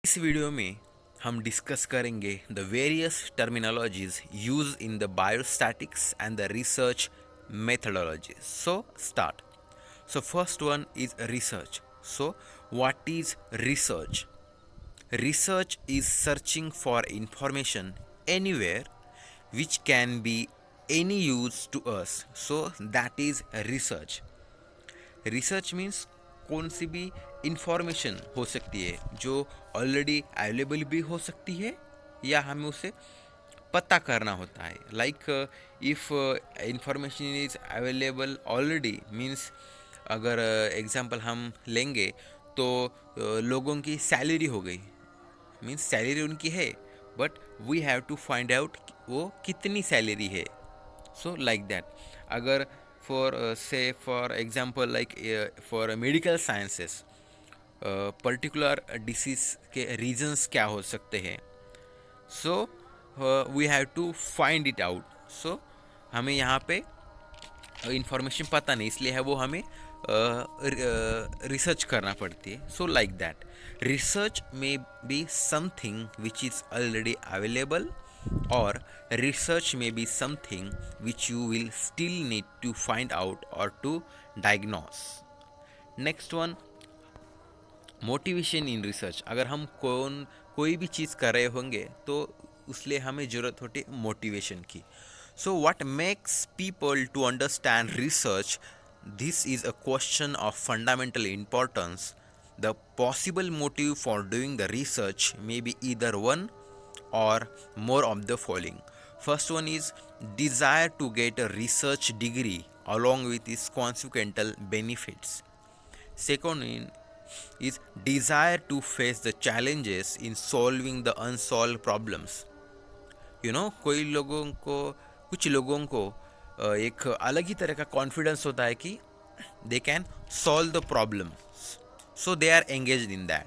इस वीडियो में हम डिस्कस करेंगे the various terminologies use in the biostatics and the research methodologies. So start. So first one is research. So what is research? Research is searching for information anywhere which can be any use to us. So that is research. Research means कौन सी भी information हो सकती है जो already available भी हो सकती है या हमें उसे पता करना होता है. Like if information is available already means अगर एग्जांपल हम लेंगे तो लोगों की सैलरी हो गई मीन्स सैलरी उनकी है but we have to find out वो कितनी सैलरी है. So like that. अगर for example like for medical sciences particular disease के रीजंस क्या हो सकते हैं. So we have to find it out. So हमें यहाँ पे इंफॉर्मेशन पता नहीं इसलिए है वो हमें रिसर्च करना पड़ती है. सो लाइक दैट रिसर्च में be something which is already available or research may be something which you will still need to find out or to diagnose. Next one, motivation in research. अगर हम कोई भी चीज़ कर रहे होंगे तो उसलिए हमें ज़रूरत होती है मोटिवेशन की. So what makes people to understand research? This is a question of fundamental importance. The possible motive for doing the research may be either one or more of the following. First one is desire to get a research degree along with its consequential benefits. Second one is desire to face the challenges in solving the unsolved problems. कुछ लोगों को एक अलग ही तरह का confidence होता है कि they can solve the problem, so they are engaged in that.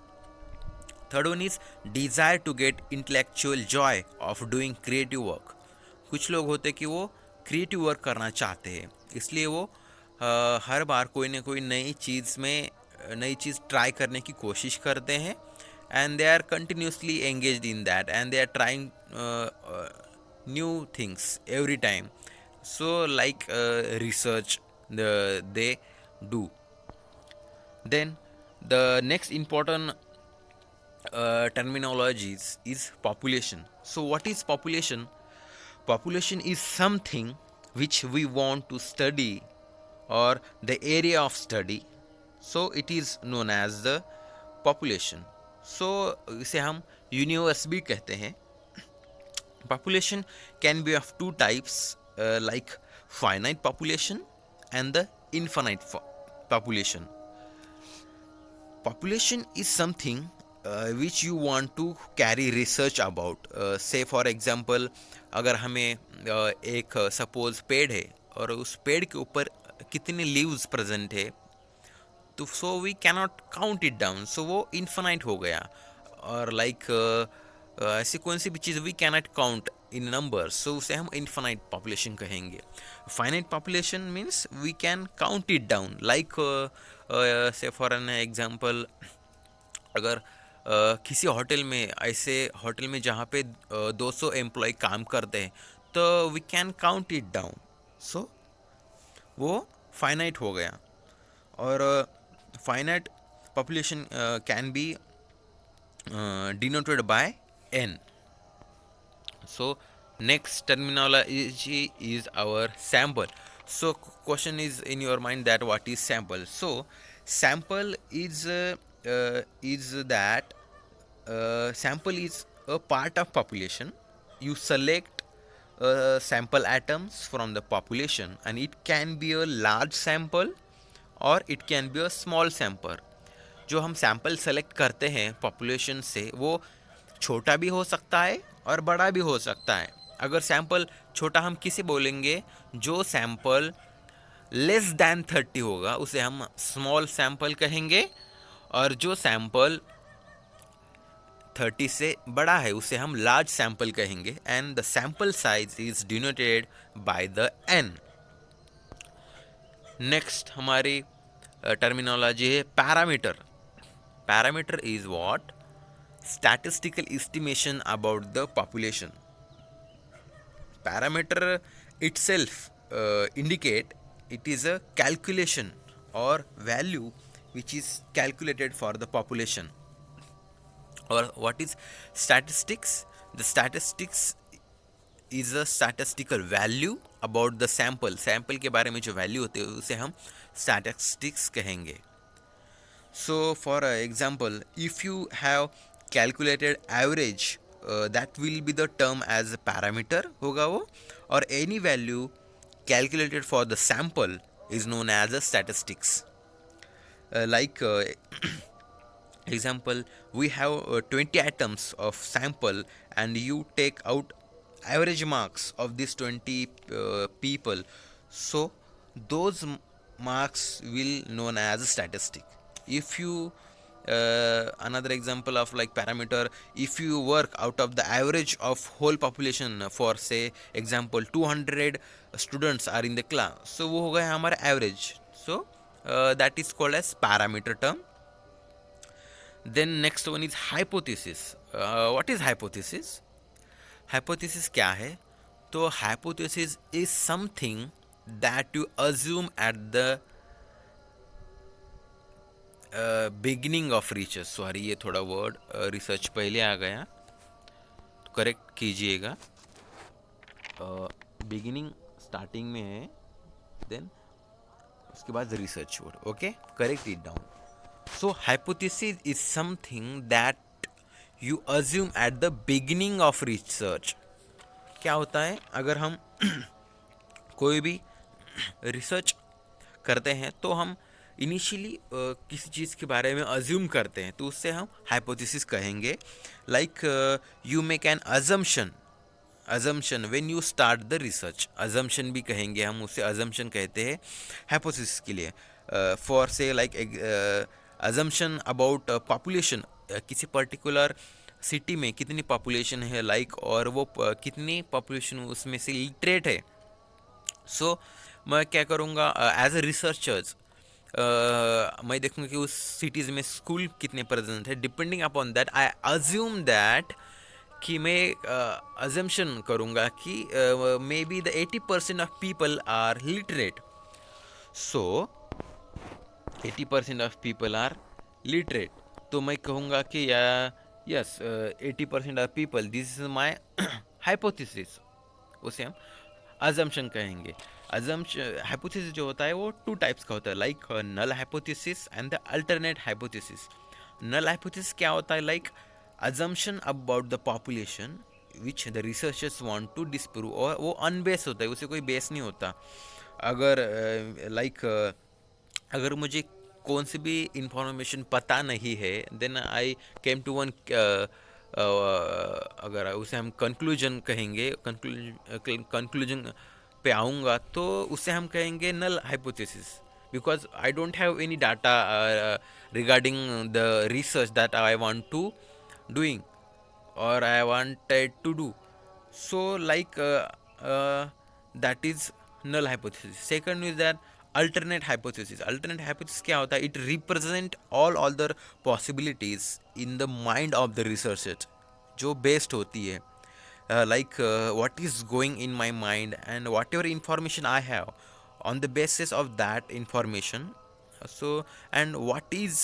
Third one is desire to get intellectual joy of doing creative work. कुछ लोग होते हैं कि वो क्रिएटिव वर्क करना चाहते हैं इसलिए वो हर बार कोई ना कोई नई चीज़ ट्राई करने की कोशिश करते हैं and they are continuously engaged in that and they are trying new things every time. So like research they do. Then the next important terminologies is population. So what is population? Population is something which we want to study or the area of study. So it is known as the population. So इसे हम universe भी कहते हैं. Population can be of two types, like finite population and the infinite population. Population is something which you want to carry research about. Say for example, अगर हमें एक suppose पेड़ है और उस पेड़ के ऊपर कितने लीव्स प्रेजेंट है तो so we cannot count it down, so वो इन्फिनाइट हो गया. और लाइक ऐसी कौन सी भी चीज़ we cannot count in numbers, so उसे हम इन्फिनाइट पॉपुलेशन कहेंगे. Finite population means we can count it down. Like say for an example, अगर किसी होटल में जहाँ पे 200 एम्प्लॉय काम करते हैं तो we can count it down. So वो फाइनाइट हो गया. और finite population can be denoted by n. So next terminology is our sample. So question is in your mind that what is sample? So sample is that sample is a part of population. You select sample atoms from the population and it can be a large sample or it can be a small sample. जो हम sample select करते हैं population से वो छोटा भी हो सकता है और बड़ा भी हो सकता है. अगर सैम्पल छोटा हम किसे बोलेंगे? जो सैम्पल लेस दैन 30 होगा उसे हम स्मॉल सैम्पल कहेंगे और जो सैम्पल 30 से बड़ा है उसे हम लार्ज सैम्पल कहेंगे. And the sample size is denoted by the n. Next हमारी टर्मिनोलॉजी है parameter. Parameter is what? statistical estimation about the population. Parameter itself indicate it is a calculation or value which is calculated for the population. Or what is statistics? The statistics is a statistical value about the sample के बारे में जो value होते हैं उसे हम statistics कहेंगे. So for example, if you have calculated average, that will be the term as a parameter होगा वो, और any value calculated for the sample is known as a statistics. Like example, we have 20 items of sample and you take out average marks of these 20 people, so those marks will known as a statistic. If you another example of like parameter, if you work out of the average of whole population, for say example 200 students are in the class, so वो हो गया हमारा average. So that is called as parameter term. Then next one is hypothesis. What is hypothesis? Hypothesis क्या है? तो hypothesis is something that you assume at the beginning of research. Sorry ये थोड़ा word research पहले आ गया, तो correct कीजिएगा. Beginning starting में है, देन उसके बाद research word. Okay, correct it down. So hypothesis is something that you assume at the beginning of research. क्या होता है, अगर हम कोई भी रिसर्च करते हैं तो हम इनिशियली किसी चीज़ के बारे में अज्यूम करते हैं, तो उससे हम हाइपोथेसिस कहेंगे. Like you make an assumption when you start the research. Assumption भी कहेंगे हम, उससे अजम्पशन कहते हैं हाइपोथेसिस के लिए. फॉर से लाइक अजम्पशन अबाउट पॉपुलेशन, किसी पर्टिकुलर सिटी में कितनी पॉपुलेशन है, लाइक और वो कितनी पॉपुलेशन उसमें से लिटरेट है. सो मैं क्या करूँगा एज ए रिसर्चर्स, मैं देखूँगा कि उस सिटीज़ में स्कूल कितने प्रेजेंट है. Depending upon that I assume that कि मैं अजम्पशन करूँगा कि may be the 80% of people are literate. So 80% of people are literate, तो मैं कहूँगा कि yes 80% of people, this is my hypothesis. उसे हम अजम्पशन कहेंगे. हाइपोथेसिस जो होता है वो टू टाइप्स का होता है, like null hypothesis and the alternate hypothesis. Null hypothesis क्या होता है, like assumption about the population which the researchers want to disprove, और वो अनबेस होता है, उसे कोई बेस नहीं होता. अगर अगर मुझे कौन सी भी इंफॉर्मेशन पता नहीं है, then I came to one, अगर उसे हम कंक्लूजन कहेंगे, कंक्लूजन पे आऊँगा, तो उसे हम कहेंगे null hypothesis, because I don't have any data regarding the research that I want to doing और I wanted to do. So like that is null hypothesis. Second is that alternate hypothesis. Alternate hypothesis क्या होता है, it represent all other possibilities in the mind of the researcher, जो based होती है, like what is going in my mind and whatever information I have, on the basis of that information, so and what is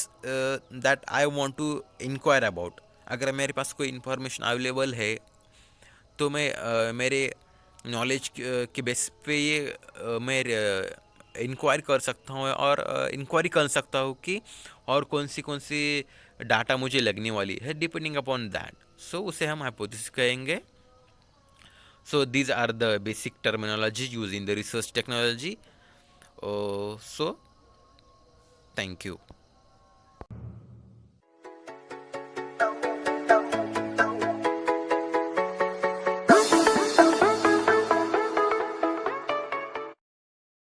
that I want to inquire about. अगर मेरे पास कोई information available है, तो मैं मेरे knowledge के base पे ये मैं इंक्वायरी कर सकता हूँ, और इंक्वायरी कर सकता हूँ कि और कौन सी डाटा मुझे लगने वाली है, डिपेंडिंग अपॉन दैट. सो उसे हम हाइपोथेसिस कहेंगे. So these are the basic terminology use in the research technology. So thank you.